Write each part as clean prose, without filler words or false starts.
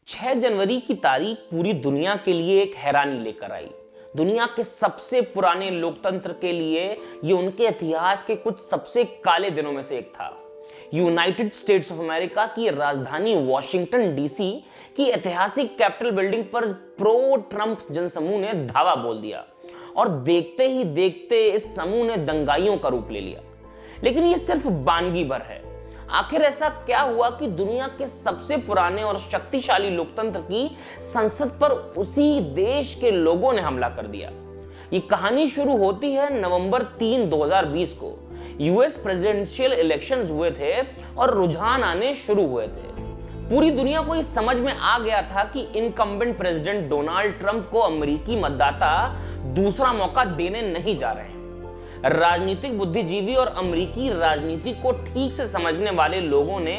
6 जनवरी की तारीख पूरी दुनिया के लिए एक हैरानी लेकर आई। दुनिया के सबसे पुराने लोकतंत्र के लिए ये उनके इतिहास के कुछ सबसे काले दिनों में से एक था। यूनाइटेड स्टेट्स ऑफ अमेरिका की राजधानी वॉशिंगटन डीसी की ऐतिहासिक कैपिटल बिल्डिंग पर प्रो ट्रंप जनसमूह ने धावा बोल दिया और देखते ही देखते इस समूह ने दंगाइयों का रूप ले लिया। लेकिन ये सिर्फ वानगी भर है। आखिर ऐसा क्या हुआ कि दुनिया के सबसे पुराने और शक्तिशाली लोकतंत्र की संसद पर उसी देश के लोगों ने हमला कर दिया? ये कहानी शुरू होती है नवंबर 3, 2020 को। यूएस प्रेसिडेंशियल इलेक्शंस हुए थे और रुझान आने शुरू हुए थे। पूरी दुनिया को ये समझ में आ गया था कि इनकम्बेंट प्रेसिडेंट डोनाल्ड ट्रंप को अमेरिकी मतदाता दूसरा मौका देने नहीं जा रहे हैं। राजनीतिक बुद्धिजीवी और अमेरिकी राजनीति को ठीक से समझने वाले लोगों ने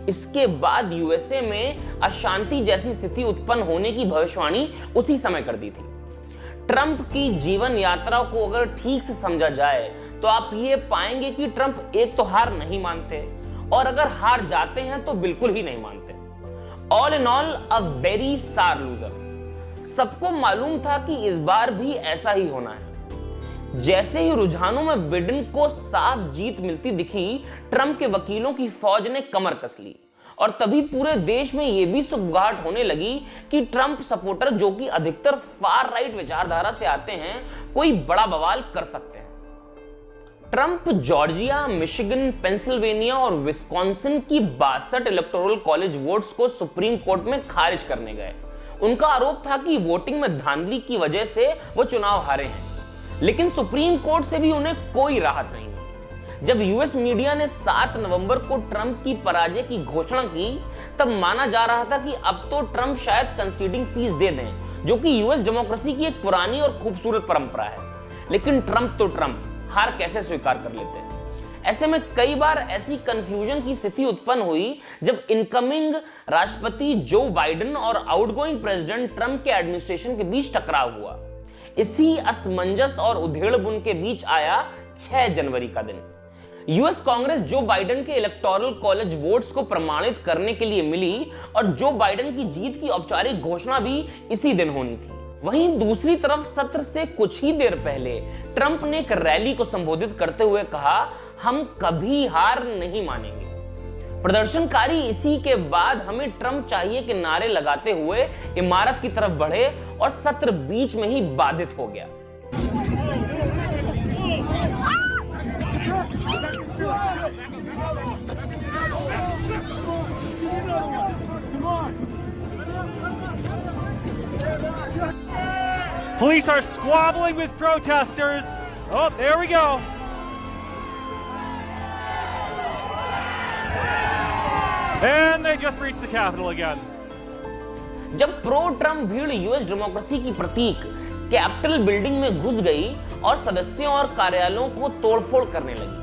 इसके बाद यूएसए में अशांति जैसी स्थिति उत्पन्न होने की भविष्यवाणी उसी समय कर दी थी। ट्रंप की जीवन यात्रा को अगर ठीक से समझा जाए तो आप ये पाएंगे कि ट्रंप एक तो हार नहीं मानते और अगर हार जाते हैं तो बिल्कुल ही नहीं मानते। All in all a very सार लूजर। सबको मालूम था कि इस बार भी ऐसा ही होना है। जैसे ही रुझानों में बिडेन को साफ जीत मिलती दिखी, ट्रंप के वकीलों की फौज ने कमर कस ली और तभी पूरे देश में यह भी सुगबुगाहट होने लगी कि ट्रंप सपोर्टर, जो कि अधिकतर फार राइट विचारधारा से आते हैं, कोई बड़ा बवाल कर सकते हैं। ट्रंप जॉर्जिया, मिशिगन, पेंसिल्वेनिया और विस्कॉन्सिन की 62 इलेक्टोरल कॉलेज वोट्स को सुप्रीम कोर्ट में खारिज करने गए। उनका आरोप था कि वोटिंग में धांधली की वजह से वो चुनाव हारे हैं, लेकिन सुप्रीम कोर्ट से भी उन्हें कोई राहत नहीं मिली। जब यूएस मीडिया ने 7 नवंबर को ट्रंप की पराजय की घोषणा की, तब माना जा रहा था कि अब तो ट्रंप शायद कंसीडिंग स्पीच दे दें, जो कि यूएस डेमोक्रेसी की एक पुरानी और खूबसूरत परंपरा है। लेकिन ट्रंप तो ट्रंप, हार कैसे स्वीकार कर लेते हैं? ऐसे में कई बार ऐसी कंफ्यूजन की स्थिति उत्पन्न हुई जब इनकमिंग राष्ट्रपति जो बाइडेन और आउटगोइंग प्रेसिडेंट ट्रंप के एडमिनिस्ट्रेशन के बीच टकराव हुआ। इसी असमंजस और उधेड़बुन के बीच आया 6 जनवरी का दिन। यूएस कांग्रेस जो बाइडेन के इलेक्टोरल कॉलेज वोट्स को प्रमाणित करने के लिए मिली और जो बाइडेन की जीत की औपचारिक घोषणा भी इसी दिन होनी थी। वहीं दूसरी तरफ सत्र से कुछ ही देर पहले ट्रंप ने एक रैली को संबोधित करते हुए कहा, हम कभी हार नहीं मानेंगे। प्रदर्शनकारी इसी के बाद हमें ट्रंप चाहिए कि नारे लगाते हुए इमारत की तरफ बढ़े और सत्र बीच में ही बाधित हो गया। Police are squabbling with protesters. Oh, there we go. And they just breached the Capitol again. जब प्रो ट्रंप भीड़ यूएस डेमोक्रेसी की प्रतीक कैपिटल बिल्डिंग में घुस गई और सदस्यों और कार्यालयों को तोड़फोड़ करने लगी।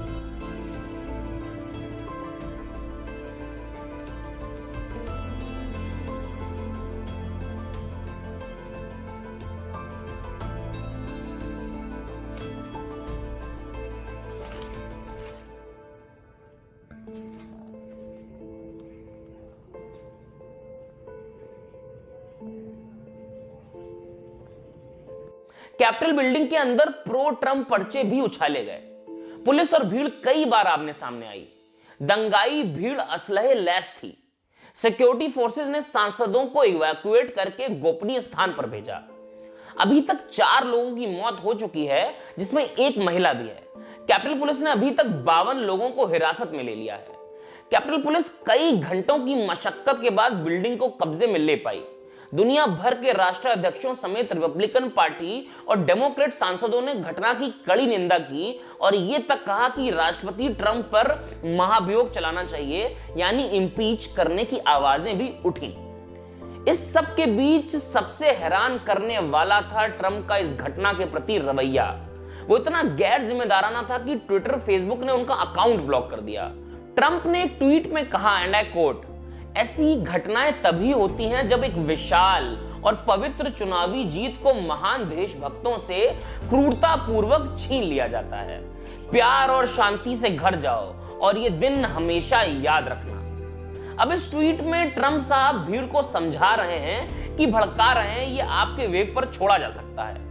कैपिटल बिल्डिंग के अंदर प्रो ट्रंप पर्चे भी उछाले गए। पुलिस और भीड़ कई बार आमने सामने आई। दंगाई भीड़ असलहे लैस थी। सिक्योरिटी फोर्सेस ने सांसदों को इवैक्यूएट करके गोपनीय स्थान पर भेजा। अभी तक 4 लोगों की मौत हो चुकी है, जिसमें एक महिला भी है। कैपिटल पुलिस ने अभी तक 52 लोगों को हिरासत में ले लिया है। कैपिटल पुलिस कई घंटों की मशक्कत के बाद बिल्डिंग को कब्जे में ले पाई। दुनिया भर के राष्ट्राध्यक्षों समेत रिपब्लिकन पार्टी और डेमोक्रेट सांसदों ने घटना की कड़ी निंदा की और यह तक कहा कि राष्ट्रपति ट्रंप पर महाभियोग चलाना चाहिए, यानी इम्पीच करने की आवाजें भी उठी। इस सब के बीच सबसे हैरान करने वाला था ट्रंप का इस घटना के प्रति रवैया। वो इतना गैर जिम्मेदाराना था कि ट्विटर, फेसबुक ने उनका अकाउंट ब्लॉक कर दिया। ट्रंप ने एक ट्वीट में कहा, एंड आई कोट, ऐसी घटनाएं तभी होती हैं जब एक विशाल और पवित्र चुनावी जीत को महान देशभक्तों से क्रूरतापूर्वक छीन लिया जाता है। प्यार और शांति से घर जाओ और ये दिन हमेशा याद रखना। अब इस ट्वीट में ट्रंप साहब भीड़ को समझा रहे हैं कि भड़का रहे हैं, ये आपके वेग पर छोड़ा जा सकता है।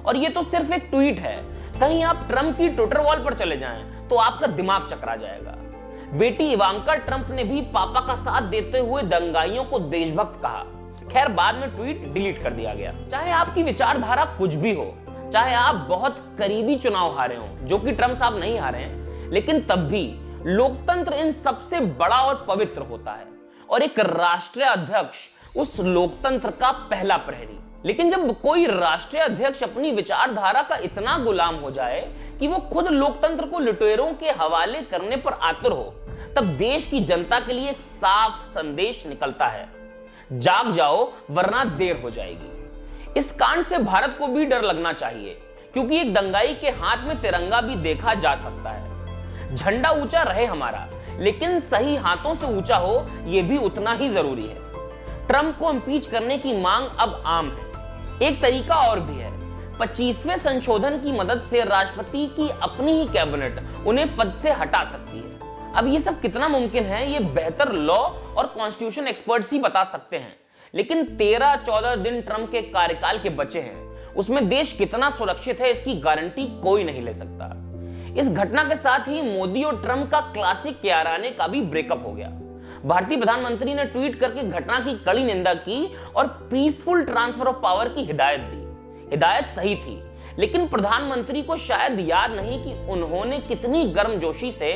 और ये तो सिर्फ एक ट्वीट है, कहीं आप ट्रंप की ट्विटर वॉल पर चले जाएं तो आपका दिमाग चकरा जाएगा। बेटी इवांका ट्रंप ने भी पापा का साथ देते हुए दंगाइयों को देशभक्त कहा। खैर बाद में ट्वीट डिलीट कर दिया गया। चाहे आपकी विचारधारा कुछ भी हो, चाहे आप बहुत करीबी चुनाव हारे हो, जो कि ट्रंप साहब नहीं हारे हैं, लेकिन तब भी लोकतंत्र इन सबसे बड़ा और पवित्र होता है और एक राष्ट्रीय अध्यक्ष उस लोकतंत्र का पहला प्रहरी। लेकिन जब कोई राष्ट्रीय अध्यक्ष अपनी विचारधारा का इतना गुलाम हो जाए कि वो खुद लोकतंत्र को लुटेरों के हवाले करने पर आतुर हो, तब देश की जनता के लिए एक साफ संदेश निकलता है, जाग जाओ वरना देर हो जाएगी। इस कांड से भारत को भी डर लगना चाहिए, क्योंकि एक दंगाई के हाथ में तिरंगा भी देखा जा सकता है। झंडा ऊंचा रहे हमारा, लेकिन सही हाथों से ऊंचा हो यह भी उतना ही जरूरी है। ट्रंप को इम्पीच करने की मांग अब आम है। एक तरीका और भी है, 25वें संशोधन की मदद से राष्ट्रपति की अपनी ही कैबिनेट उन्हें पद से हटा सकती है। अब ये सब कितना मुमकिन है, ये बेहतर लॉ और कॉन्स्टिट्यूशन एक्सपर्ट्स ही बता सकते हैं। लेकिन 13-14 दिन ट्रंप के कार्यकाल के बचे हैं, उसमें देश कितना सुरक्षित है इसकी गारंटी कोई नहीं ले सकता। इस घटना के साथ ही मोदी और ट्रंप का क्लासिक याराने का भी ब्रेकअप हो गया। भारतीय प्रधानमंत्री ने ट्वीट करके घटना की कड़ी निंदा की और पीसफुल ट्रांसफर ऑफ पावर की हिदायत दी। हिदायत सही थी, लेकिन प्रधानमंत्री को शायद याद नहीं कि उन्होंने कितनी गर्मजोशी से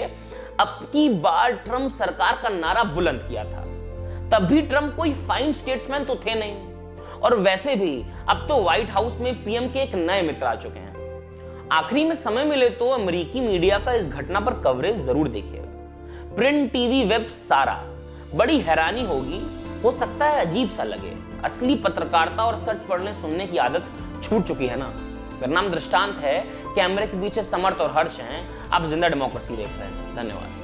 अब की बार ट्रंप सरकार का नारा बुलंद किया था। तब भी ट्रंप कोई फाइन स्टेट्समैन तो थे नहीं, और वैसे भी अब तो व्हाइट हाउस में पीएम के एक नए मित्र आ चुके हैं। आखिरी में समय मिले तो अमेरिकी मीडिया का इस घटना पर कवरेज जरूर देखिएगा। प्रिंट, टीवी, वेब सारा। बड़ी हैरानी होगी, हो सकता है अजीब सा लगे, असली पत्रकारिता और सच पढ़ने सुनने की आदत छूट चुकी है ना। मेरा नाम दृष्टांत है, कैमरे के पीछे समर्थ और हर्ष हैं। आप जिंदा डेमोक्रेसी देख रहे हैं। धन्यवाद।